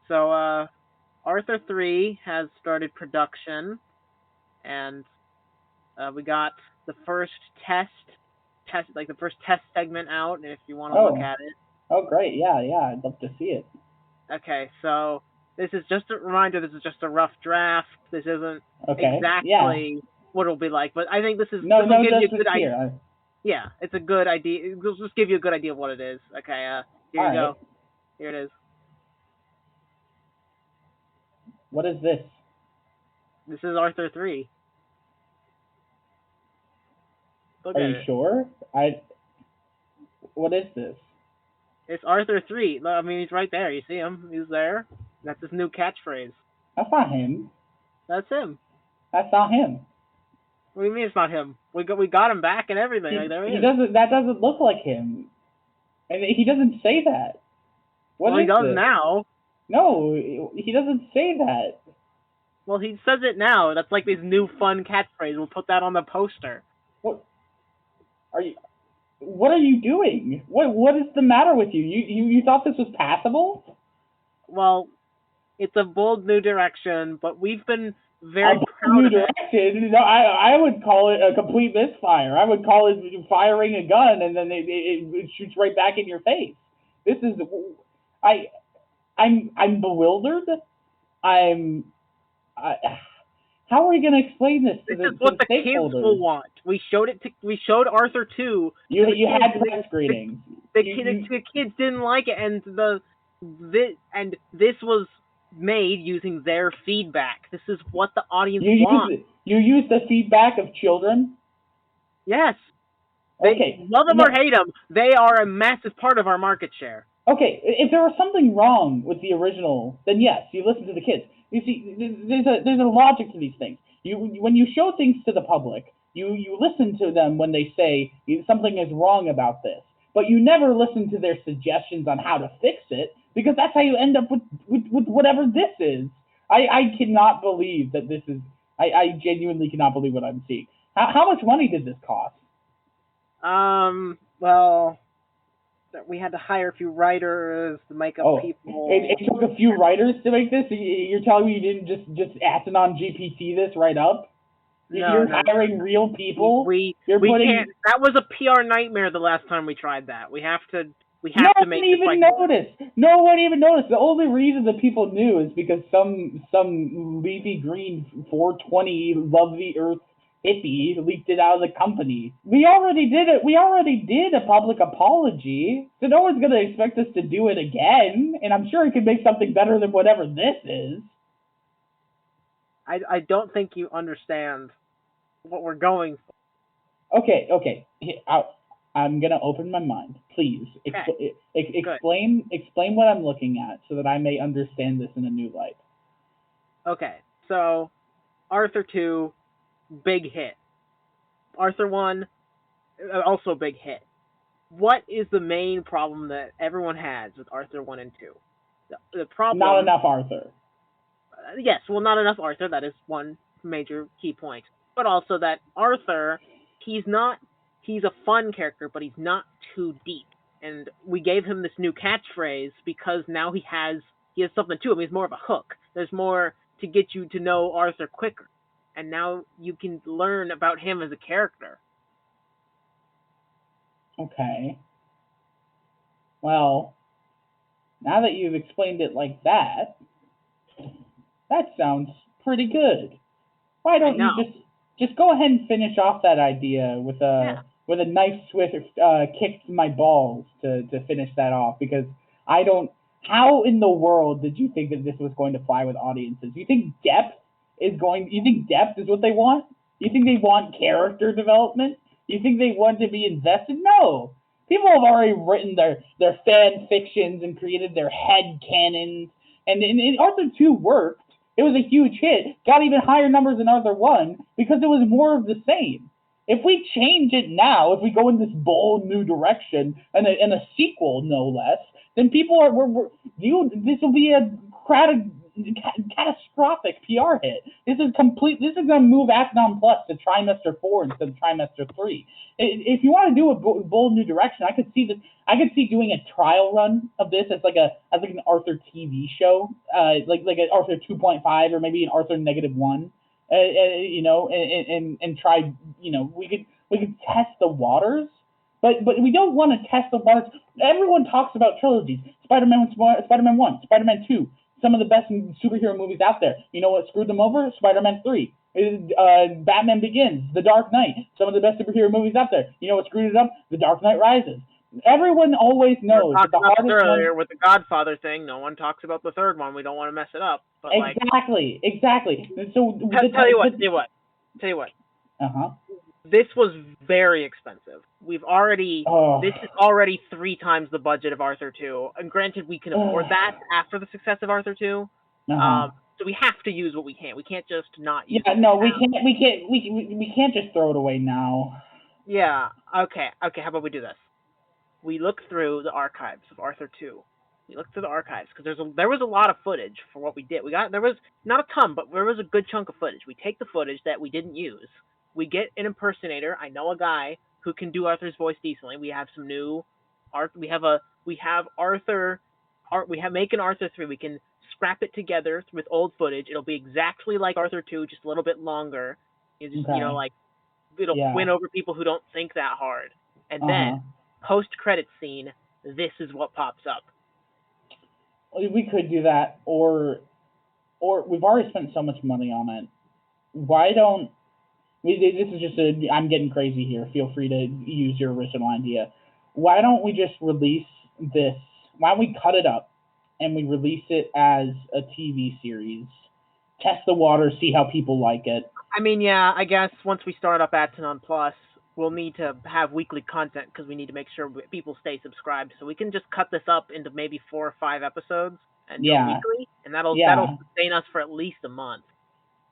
So, Arthur 3 has started production, and we got the first like the first test segment out, if you want to look Oh, at it. oh, great. Yeah, yeah. I'd love to see it. Okay, so this is just a reminder. This is just a rough draft. This isn't Okay. Yeah. exactly what it'll be like, but I think No, this will no give you a justice good idea. here. Yeah, it's a good idea. It'll just give you a good idea of what it is. Okay, here All you right. go. Here it is. What is this? This is Arthur 3. Look Are at you it. sure? I. What is this? It's Arthur 3. I mean, he's right there. You see him? He's there. That's his new catchphrase. That's not him. That's him. That's not him. What do you mean it's not him? We got him back and everything. Like, there he He is. doesn't. That doesn't look like him. And he doesn't say that. What Well, he is does this? now. No, he doesn't say that. Well, he says it now. That's like his new fun catchphrase. We'll put that on the poster. What are you? What are you doing? What is the matter with you? You thought this was passable? Well, it's a bold new direction, but we've been A very proud new of it. direction? No, I would call it a complete misfire. I would call it firing a gun and then it shoots right back in your face. This is I I'm bewildered. I'm I, how are we going to explain this This is to what the the kids will stakeholders? want. We showed Arthur 2 You to the you kids, had and press screenings. the kids didn't like it, and this was made using their feedback. This is what the audience wants. You use the feedback of children. Yes, they Okay, love them or no, hate them. They are a massive part of our market share. okay. If there was something wrong with the original, then yes, you listen to the kids. You see, there's a logic to these things. When you show things to the public, you listen to them when they say something is wrong about this, but you never listen to their suggestions on how to fix it because that's how you end up with whatever this is. I cannot believe that this is. I genuinely cannot believe what I'm seeing. How much money did this cost? Well, we had to hire a few writers to make up Oh, people. it took a few writers to make this. You're telling me you didn't just atoin GPT this right up? No, You're no, hiring real people. You're we putting. can't. That was a PR nightmare the last time we tried that. We No have to one make this even like noticed. No one even noticed. The only reason that people knew is because some leafy green 420 love the earth hippie leaked it out of the company. We already did it. We already did a public apology, so no one's gonna expect us to do it again. And I'm sure it could make something better than whatever this is. I don't think you understand what we're going for. Okay, okay. I'm gonna open my mind. Please Okay, good. explain what I'm looking at so that I may understand this in a new light. Okay, so Arthur 2, big hit. Arthur 1, also big hit. What is the main problem that everyone has with Arthur 1 and 2? The Not problem, enough Arthur. yes, well, not enough Arthur. That is one major key point. But also that Arthur, he's not, he's a fun character, but he's not too deep. And we gave him this new catchphrase because now he has something to him. He's more of a hook. There's more to get you to know Arthur quicker, and now you can learn about him as a character. Okay. Well, now that you've explained it like that, that sounds pretty good. Why I don't you know. just go ahead and finish off that idea Yeah. with a nice swift kick to my balls to finish that off because I don't. How in the world did you think that this was going to fly with audiences? You think depth is going? You think depth is what they want? You think they want character development? You think they want to be invested? No. People have already written their fan fictions and created their head canons, and Arthur 2 worked. It was a huge hit, got even higher numbers than Arthur 1 because it was more of the same. If we change it now, if we go in this bold new direction and a sequel, no less, then people are this will be a crowded catastrophic PR hit. This is complete. This is going to move Atoin Plus to trimester 4 instead of trimester 3. If you want to do a bold new direction, I could see that. I could see doing a trial run of this as like an Arthur TV show, like an Arthur 2.5 or maybe an Arthur -1. And try. We could test the waters, but we don't want to test the waters. Everyone talks about trilogies: Spider-Man 1, Spider-Man 2, some of the best superhero movies out there. You know what screwed them over? Spider-Man 3. Batman Begins, The Dark Knight, some of the best superhero movies out there. You know what screwed it up? The Dark Knight Rises. Everyone always knows that the hardest earlier with the Godfather thing. No one talks about the third one. We don't want to mess it up. But exactly. So tell you what. Uh-huh. This was very expensive. This is already 3 times the budget of Arthur 2. And granted, we can afford that after the success of Arthur 2. So we have to use what we can. We can't just not use it. Yeah, no, we can't just throw it away now. Yeah. Okay. How about we do this? We look through the archives of Arthur 2. We look through the archives because there was a lot of footage for what we did. There was not a ton, but there was a good chunk of footage. We take the footage that we didn't use. We get an impersonator. I know a guy who can do Arthur's voice decently. We have some new art. We have Arthur. We have make an Arthur 3. We can scrap it together with old footage. It'll be exactly like Arthur 2, just a little bit longer. It'll win over people who don't think that hard. And then post-credit scene, this is what pops up. We could do that, or we've already spent so much money on it. Why don't this is just I'm getting crazy here. Feel free to use your original idea. Why don't we just release this? Why don't we cut it up and we release it as a TV series? Test the water, see how people like it. I mean, yeah, I guess once we start up Atoin Plus, we'll need to have weekly content because we need to make sure people stay subscribed. So we can just cut this up into maybe 4 or 5 episodes and do weekly, and that'll sustain us for at least a month.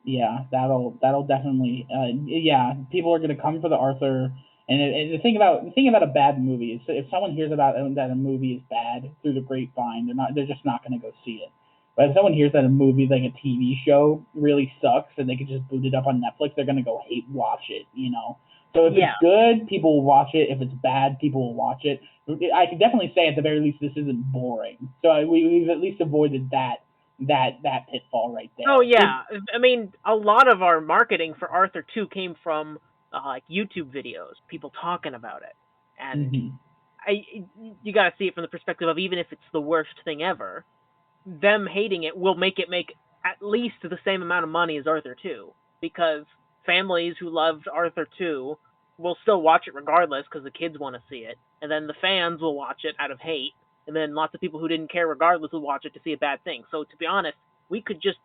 Yeah, that'll definitely. People are gonna come for the Arthur. And the thing about a bad movie is if someone hears about that a movie is bad through the grapevine, they're just not gonna go see it. But if someone hears that a movie, like a TV show, really sucks and they can just boot it up on Netflix, they're gonna go watch it. So if it's good, people will watch it. If it's bad, people will watch it. I can definitely say at the very least this isn't boring. So we've at least avoided that pitfall right there. Oh yeah, I mean a lot of our marketing for Arthur 2 came from like YouTube videos, people talking about it, and you got to see it from the perspective of even if it's the worst thing ever, them hating it will make it make at least the same amount of money as Arthur 2, because families who loved Arthur 2 will still watch it regardless because the kids want to see it, and then the fans will watch it out of hate. And then lots of people who didn't care regardless will watch it to see a bad thing. So to be honest, we could just,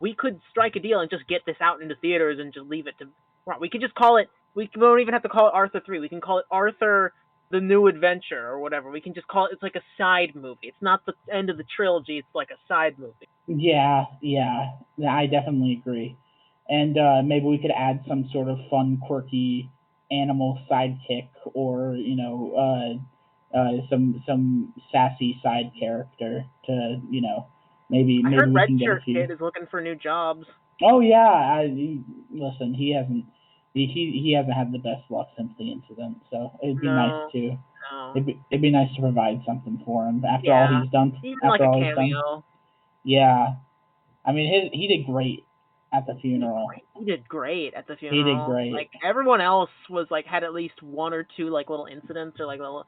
we could strike a deal and just get this out into theaters and just leave it to. We could just call it. We don't even have to call it Arthur 3. We can call it Arthur: The New Adventure or whatever. We can just call it. It's like a side movie. It's not the end of the trilogy. It's like a side movie. Yeah, I definitely agree. And maybe we could add some sort of fun, quirky animal sidekick, or some sassy side character to maybe I heard we Red can get Shirt Kid is looking for new jobs. Oh yeah, listen, he hasn't had the best luck since the incident, so it'd be nice to it'd be nice to provide something for him after all he's done. Even after like all a cameo. he's done. Yeah, I mean he did great at the funeral. He did great at the funeral. He did great. Like everyone else was like had at least 1 or 2 like little incidents or like little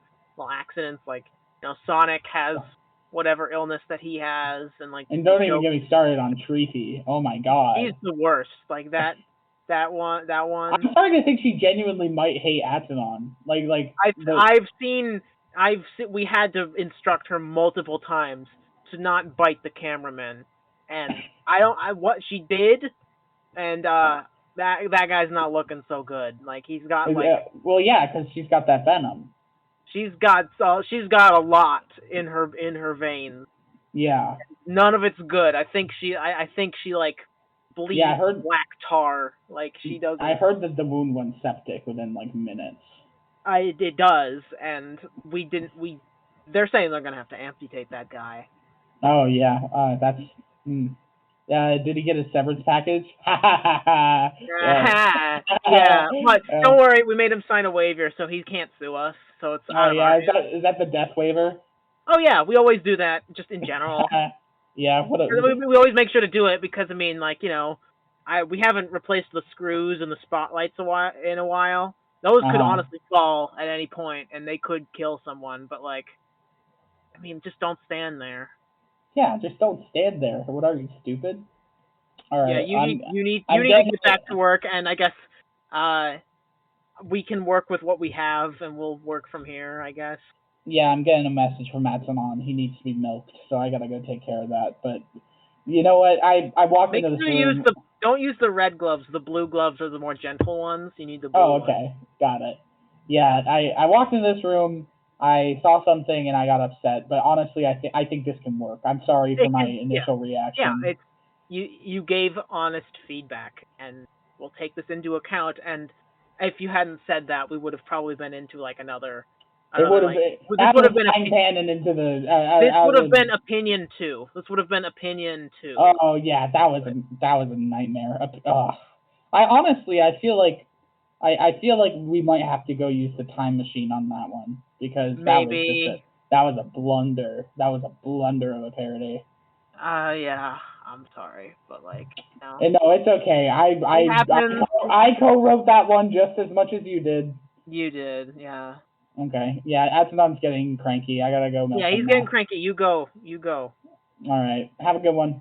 accidents. Like Sonic has whatever illness that he has, and like. And don't even get me started on Treaty. Oh my god. He's the worst. Like that one. I'm starting to think she genuinely might hate Atoin. We had to instruct her multiple times to not bite the cameraman, and what she did, and that guy's not looking so good. Like he's got because she's got that venom. She's got a lot in her veins. Yeah. None of it's good. I think she like bleeds black tar. Like she does. I heard that the wound went septic within like minutes. It does, and they're saying they're gonna have to amputate that guy. Oh yeah, that's. Mm. Did he get a severance package? Ha ha ha ha. Yeah. Yeah, but uh, don't worry, we made him sign a waiver, so he can't sue us. So it's oh out of our yeah, hands. is that the death waiver? Oh yeah, we always do that, just in general. Yeah. What a. We always make sure to do it because I mean, like I we haven't replaced the screws and the spotlights in a while. Those could Uh huh. honestly fall at any point, and they could kill someone. But like, I mean, just don't stand there. Yeah. Just don't stand there. What are you, stupid? All Yeah, right. you I'm need to getting. get back to work, and I guess uh we can work with what we have, and we'll work from here. I guess. Yeah, I'm getting a message from Matsunon. He needs to be milked, so I gotta go take care of that. But you know what? I walked Make into this sure you use room. the don't use the red gloves. The blue gloves are the more gentle ones. You need the blue Oh, ones. okay, got it. Yeah, I walked into this room. I saw something and I got upset. But honestly, I think this can work. I'm sorry for It my can, yeah, initial yeah. reaction. It's you gave honest feedback, and we'll take this into account. And if you hadn't said that, we would have probably been into like It another would have like this out would of have the been frying pan and into the this out would have of been opinion two. This would have been opinion two. oh yeah, that was a nightmare. Ugh. I honestly I feel like we might have to go use the time machine on that one because Maybe. that was a blunder. That was a blunder of a parody. Yeah. I'm sorry, but like, And no, it's okay. it happens. I co-wrote that one just as much as you did. You did, yeah. Okay. Yeah, Atsunon's getting cranky. I gotta go milk Yeah, him he's getting now. cranky. You go. You go. All right. Have a good one.